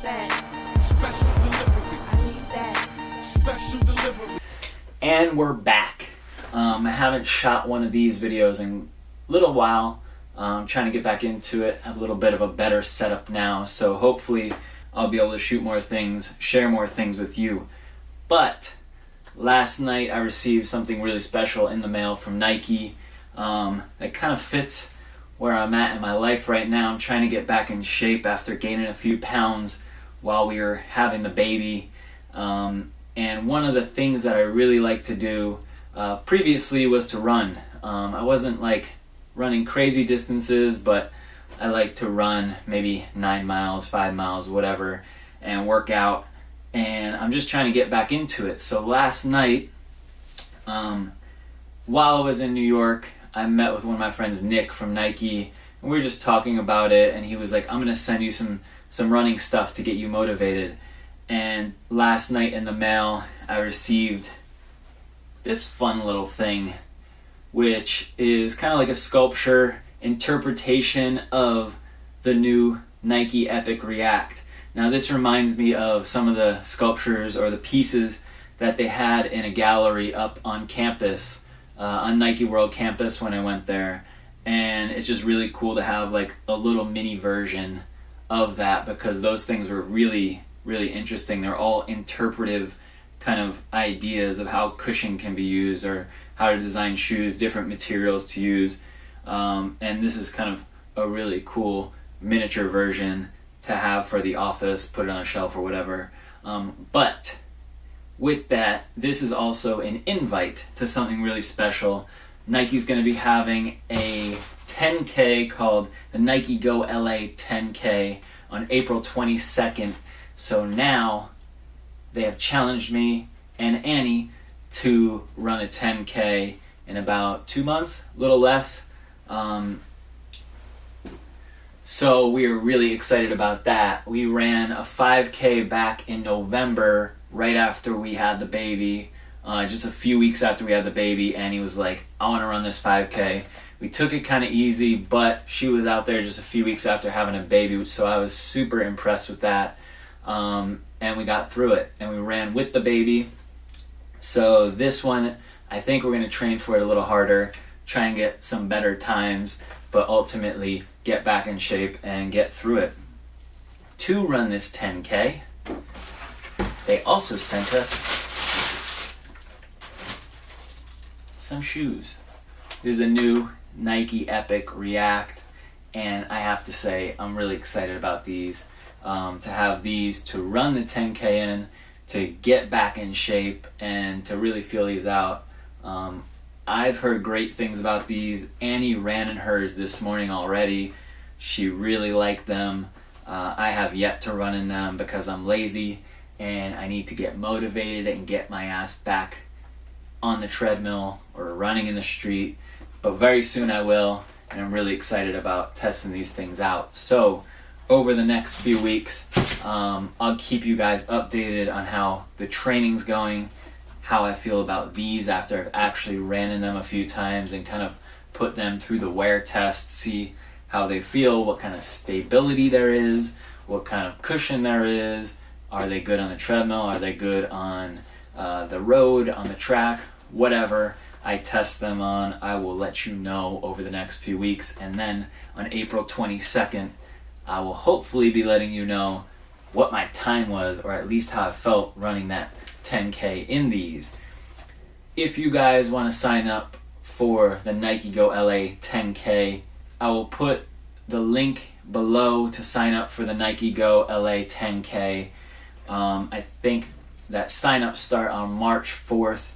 that. Special delivery. I need that. Special delivery. And we're back. I haven't shot one of these videos in a little while. I'm trying to get back into it. I have a little bit of a better setup now, so hopefully I'll be able to shoot more things, share more things with you. But last night I received something really special in the mail from Nike that kind of fits where I'm at in my life right now. I'm trying to get back in shape after gaining a few pounds while we were having the baby. And one of the things that I really like to do previously was to run. I wasn't like running crazy distances, but I like to run maybe 9 miles, 5 miles, whatever, and work out. And I'm just trying to get back into it. So last night, while I was in New York, I met with one of my friends, Nick from Nike, and we were just talking about it, and he was like, I'm going to send you some running stuff to get you motivated. And last night in the mail, I received this fun little thing, which is kind of like a sculpture interpretation of the new Nike Epic React. Now this reminds me of some of the sculptures or the pieces that they had in a gallery up on campus, on Nike World campus when I went there. And it's just really cool to have like a little mini version of that, because those things were really, really interesting. They're all interpretive kind of ideas of how cushion can be used or how to design shoes, different materials to use. And this is kind of a really cool miniature version to have for the office, put it on a shelf or whatever. But with that, this is also an invite to something really special. Nike's going to be having a 10K called the Nike Go LA 10K on April 22nd. So now they have challenged me and Annie to run a 10K in about 2 months, a little less. So we are really excited about that. We ran a 5K back in November, right after we had the baby, just a few weeks after we had the baby. Annie was like, I want to run this 5K. We took it kind of easy, but she was out there just a few weeks after having a baby, so I was super impressed with that. And we got through it, and we ran with the baby. So this one, I think we're going to train for it a little harder, try and get some better times, but ultimately get back in shape and get through it. To run this 10K, they also sent us some shoes. This is a new Nike Epic React, and I have to say I'm really excited about these. To have these to run the 10K in, to get back in shape, and to really feel these out. I've heard great things about these. Annie ran in hers this morning already. She really liked them. I have yet to run in them because I'm lazy and I need to get motivated and get my ass back on the treadmill or running in the street. But very soon I will, and I'm really excited about testing these things out. So over the next few weeks, I'll keep you guys updated on how the training's going, how I feel about these after I've actually ran in them a few times and kind of put them through the wear test, see how they feel, what kind of stability there is, what kind of cushion there is. Are they good on the treadmill? Are they good on the road, on the track? Whatever I test them on, I will let you know over the next few weeks. And then on April 22nd, I will hopefully be letting you know what my time was, or at least how I felt running that 10K in these. If you guys want to sign up for the Nike Go LA 10K, I will put the link below to sign up for the Nike Go LA 10K. I think that sign-ups start on March 4th.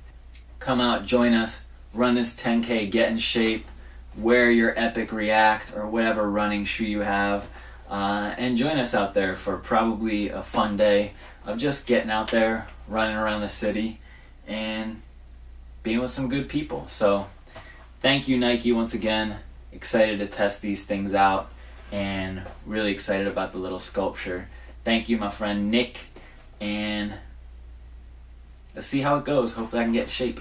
Come out, join us, run this 10K, get in shape, wear your Epic React or whatever running shoe you have, and join us out there for probably a fun day of just getting out there, running around the city, and being with some good people. So thank you, Nike, once again. Excited to test these things out and really excited about the little sculpture. Thank you, my friend Nick, and let's see how it goes. Hopefully I can get in shape.